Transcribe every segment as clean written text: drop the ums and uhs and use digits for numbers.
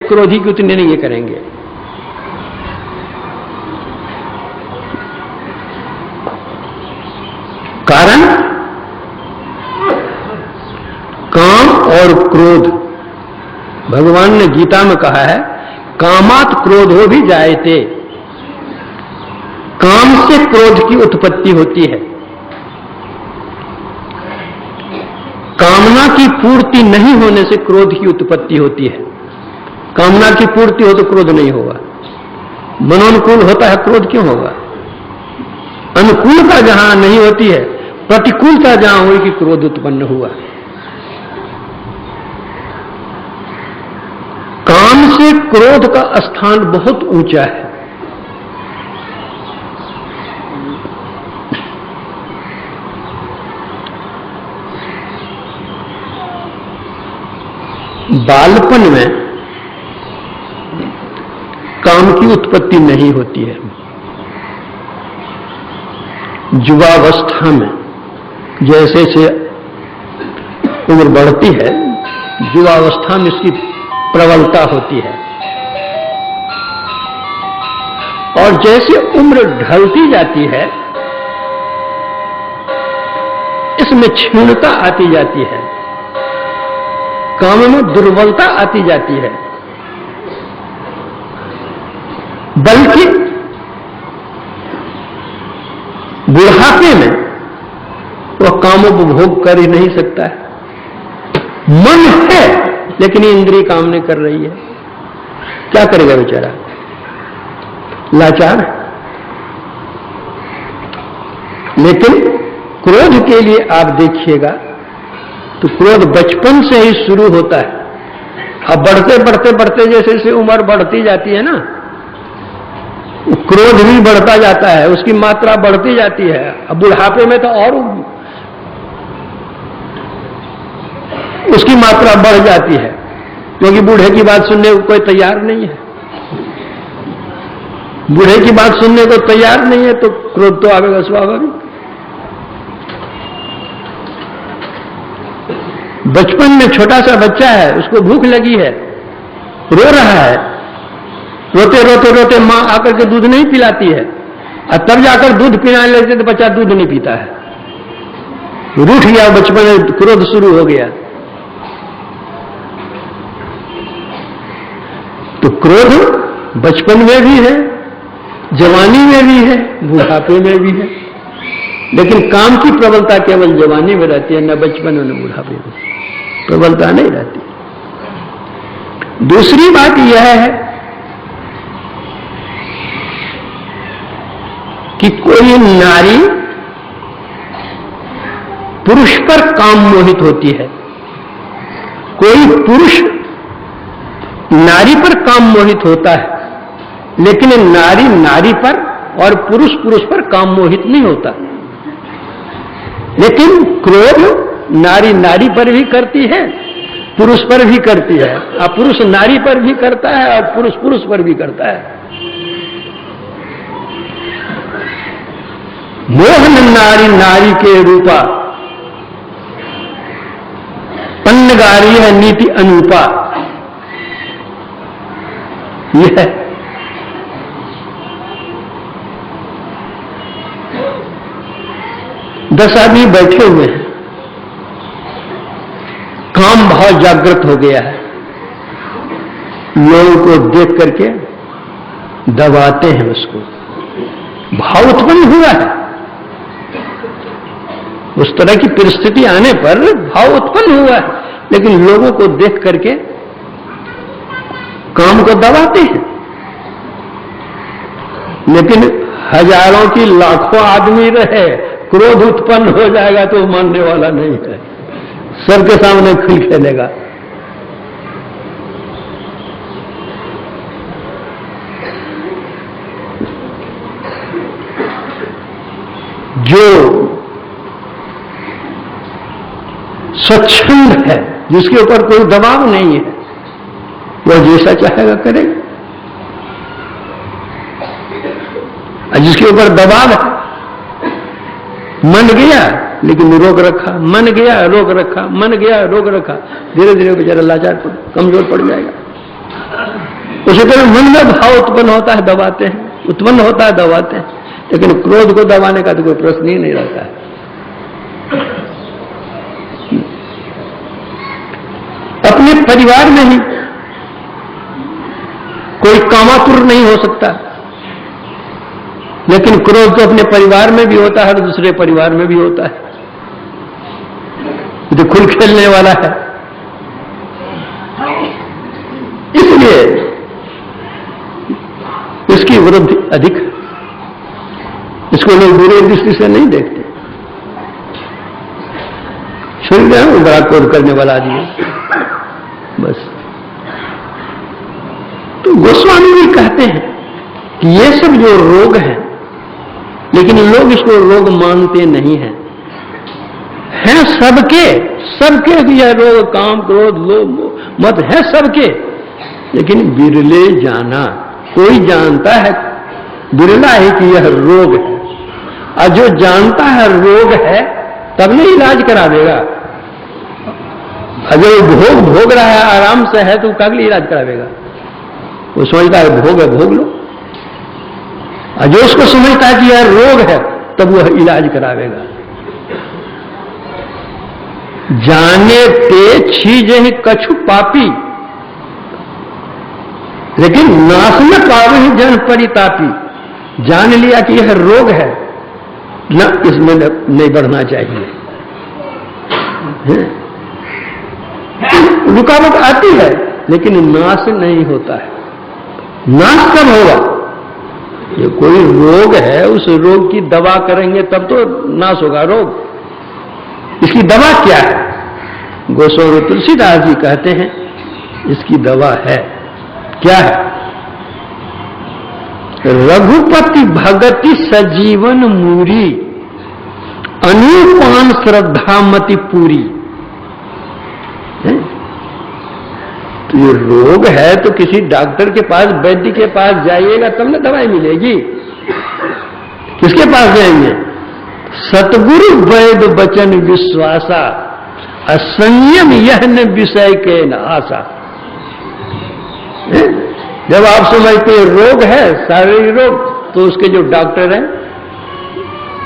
क्रोधी की उतनी नहीं ये करेंगे। कारण काम और क्रोध, भगवान ने गीता में कहा है कामात क्रोधो भी जायते, काम से क्रोध की उत्पत्ति होती है। कामना की पूर्ति नहीं होने से क्रोध की उत्पत्ति होती है। कामना की पूर्ति हो तो क्रोध नहीं होगा। मनोनुकूल होता है, क्रोध क्यों होगा? अनुकूलता जहां नहीं होती है, प्रतिकूलता जहां हुई कि क्रोध उत्पन्न हुआ। काम से क्रोध का स्थान बहुत ऊंचा है। बालपन में काम की उत्पत्ति नहीं होती है। युवावस्था में जैसे से उम्र बढ़ती है, युवावस्था में इसकी प्रबलता होती है, और जैसे उम्र ढलती जाती है इसमें क्षीणता आती जाती है, काम में दुर्बलता आती जाती है। बल्कि बुढ़ापे में वह कामोपभोग कर ही नहीं सकता है। मन है लेकिन इंद्रिय काम नहीं कर रही है, क्या करेगा बेचारा? लाचार। लेकिन क्रोध के लिए आप देखिएगा तो क्रोध बचपन से ही शुरू होता है। अब बढ़ते बढ़ते बढ़ते जैसे जैसे उम्र बढ़ती जाती है ना, क्रोध भी बढ़ता जाता है, उसकी मात्रा बढ़ती जाती है। अब बुढ़ापे में तो और उसकी मात्रा बढ़ जाती है, क्योंकि बूढ़े की बात सुनने को कोई तैयार नहीं है। बूढ़े की बात सुनने को तैयार नहीं है तो क्रोध तो आवेगा स्वाभाविक। बचपन में छोटा सा बच्चा है, उसको भूख लगी है, रो रहा है, रोते रोते रोते मां आकर के दूध नहीं पिलाती है, और तब जाकर दूध पिलाने लगते तो बच्चा दूध नहीं पीता है, रूठ गया, बचपन में क्रोध शुरू हो गया। तो क्रोध बचपन में भी है, जवानी में भी है, बुढ़ापे में भी है। लेकिन काम की प्रबलता केवल जवानी में रहती है, न बचपन में न बुढ़ापे में प्रबलता नहीं रहती। दूसरी बात यह है कि कोई नारी पुरुष पर काम मोहित होती है, कोई पुरुष नारी पर काम मोहित होता है, लेकिन नारी नारी पर और पुरुष पुरुष पर काम मोहित नहीं होता। लेकिन क्रोध नारी नारी पर भी करती है, पुरुष पर भी करती है, और पुरुष नारी पर भी करता है और पुरुष पुरुष पर भी करता है। मोहन नारी नारी के रूपा, पन्नगारी है नीति अनूपा। यह है दस आदमी बैठे हुए हैं, काम भाव जागृत हो गया है, लोगों को देख करके दबाते हैं, उसको भाव उत्पन्न हुआ है। उस तरह की परिस्थिति आने पर भाव उत्पन्न हुआ है, लेकिन लोगों को देख करके काम को दबाते हैं। लेकिन हजारों की लाखों आदमी रहे, क्रोध उत्पन्न हो जाएगा तो मानने वाला नहीं है, सबके सामने खुल खेलेगा। जो स्वच्छंद है, जिसके ऊपर कोई दबाव नहीं है, वह जैसा चाहेगा करेगा। और जिसके ऊपर दबाव है, मन गया लेकिन रोक रखा, मन गया रोक रखा, मन गया रोक रखा, धीरे धीरे बेचारा लाचार कमजोर पड़ जाएगा। उसी तरह मन में भाव उत्पन्न होता है, दबाते हैं, उत्पन्न होता है, दबाते हैं, लेकिन क्रोध को दबाने का तो कोई प्रश्न ही नहीं रहता है। अपने परिवार में ही कोई कामातुर नहीं हो सकता, लेकिन क्रोध तो अपने परिवार में भी होता है और दूसरे परिवार में भी होता है। जो खुल खेलने वाला है, इसलिए इसकी वृद्धि अधिक है। इसको लोग बुरी दृष्टि से नहीं देखते। सुन गए वो बड़ा क्रोध करने वाला आदमी बस। तो गोस्वामी भी कहते हैं कि ये सब जो रोग है, लेकिन लोग इसको रोग मानते नहीं हैं। हैं सबके यह रोग, काम, क्रोध, लोभ, मत है सबके, लेकिन बिरले जाना, कोई जानता है बिरला है कि यह रोग है, और जो जानता है रोग है तब नहीं इलाज करा देगा। अगर वो भोग रहा है, आराम से है, तो कब इलाज करावेगा? वो समझता है भोग है, भोग लो। और जो उसको समझता है कि यह रोग है, तब वह इलाज करावेगा। जाने ते छीज ही कछु पापी, लेकिन नाश न पावे जन परितापी। जान लिया कि यह रोग है, न इसमें नहीं बढ़ना चाहिए। रुकावट आती है, लेकिन नाश नहीं होता है। नाश कब होगा? ये कोई रोग है, उस रोग की दवा करेंगे तब तो नाश होगा रोग। इसकी दवा क्या है? गोस्वामी तुलसीदास जी कहते हैं इसकी दवा है, क्या है? रघुपति भगति सजीवन मूरी, अनुपान श्रद्धा मति पूरी। तो ये रोग है तो किसी डॉक्टर के पास, वैद्य के पास जाइएगा तब ना दवाई मिलेगी। किसके पास जाएंगे? सतगुरु वैद वचन विश्वासा, असंयम यह न विषय के न आशा। जब आप समझते रोग है, शारीरिक रोग, तो उसके जो डॉक्टर हैं,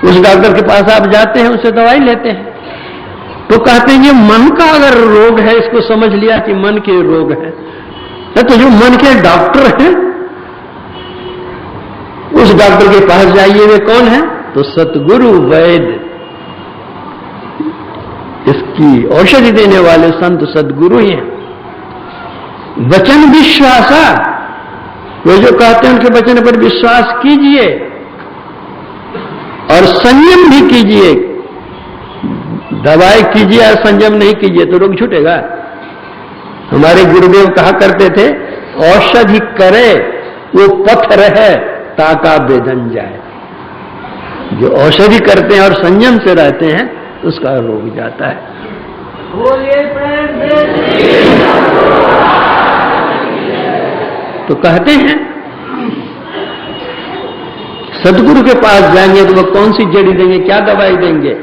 उस डॉक्टर के पास आप जाते हैं, उससे दवाई लेते हैं। तो कहते हैं ये मन का अगर रोग है, इसको समझ लिया कि मन के रोग है, तो जो मन के डॉक्टर हैं उस डॉक्टर के पास जाइए। वे कौन है? तो सतगुरु वैद्य, इसकी औषधि देने वाले संत सदगुरु ही हैं। वचन विश्वासा, वो जो कहते हैं उनके वचन पर विश्वास कीजिए और संयम भी कीजिए। दवाई कीजिए और संयम नहीं कीजिए तो रोग छूटेगा। हमारे गुरुदेव कहा करते थे, औषधि करे वो पथ रहे ताका बेदन जाए। जो औषधि करते हैं और संयम से रहते हैं उसका रोग जाता है। तो कहते हैं सदगुरु के पास जाएंगे तो वो कौन सी जड़ी देंगे, क्या दवाई देंगे?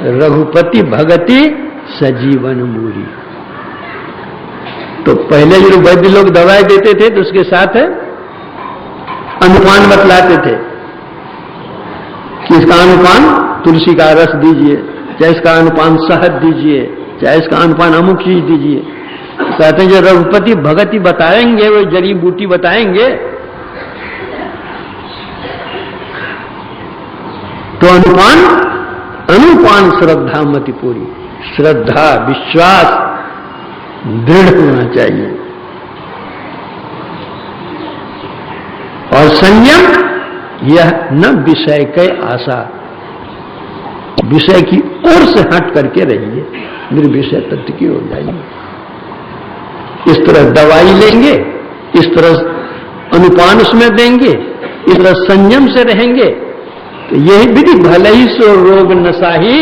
रघुपति भगति सजीवन मूरी। तो पहले जो वैद्य लोग दवाई देते थे तो उसके साथ अनुपान बतलाते थे कि इसका अनुपान तुलसी का रस दीजिए, चाहे इसका अनुपान शहद दीजिए, चाहे इसका अनुपान अमुक चीज दीजिए। कहते हैं जो रघुपति भगति बताएंगे, वो जड़ी बूटी बताएंगे, तो अनुपान श्रद्धा मति पूरी। श्रद्धा, विश्वास दृढ़ होना चाहिए और संयम, यह न विषय के आशा, विषय की ओर से हट करके रहिए, निर्विषय तत्व की हो जाइए। इस तरह दवाई लेंगे, इस तरह अनुपान उसमें देंगे, इस तरह संयम से रहेंगे, तो यही विधि भले ही सो रोग नसाही,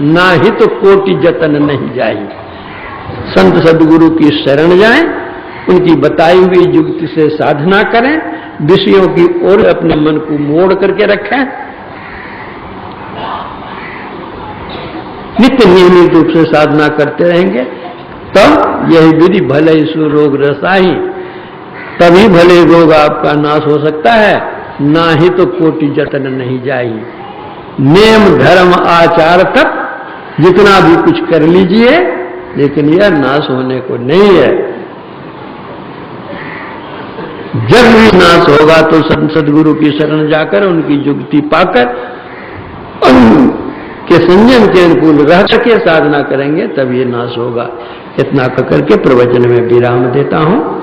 ना ही तो कोटि जतन नहीं जाई। संत सदगुरु की शरण जाएं, उनकी बताई हुई युक्ति से साधना करें, विषयों की ओर अपने मन को मोड़ करके रखें, नित्य नियमित रूप से साधना करते रहेंगे, तब यही विधि भले ही सो रोग रसाही, तभी भले रोग आपका नाश हो सकता है, ना ही तो कोटि जतन नहीं जाई। नेम धर्म आचार तक जितना भी कुछ कर लीजिए, लेकिन यह नाश होने को नहीं है। जब भी नाश होगा तो सदगुरु की शरण जाकर, उनकी जुगती पाकर, के संयम के अनुकूल रह करके साधना करेंगे, तब ये नाश होगा। इतना करके प्रवचन में विराम देता हूं।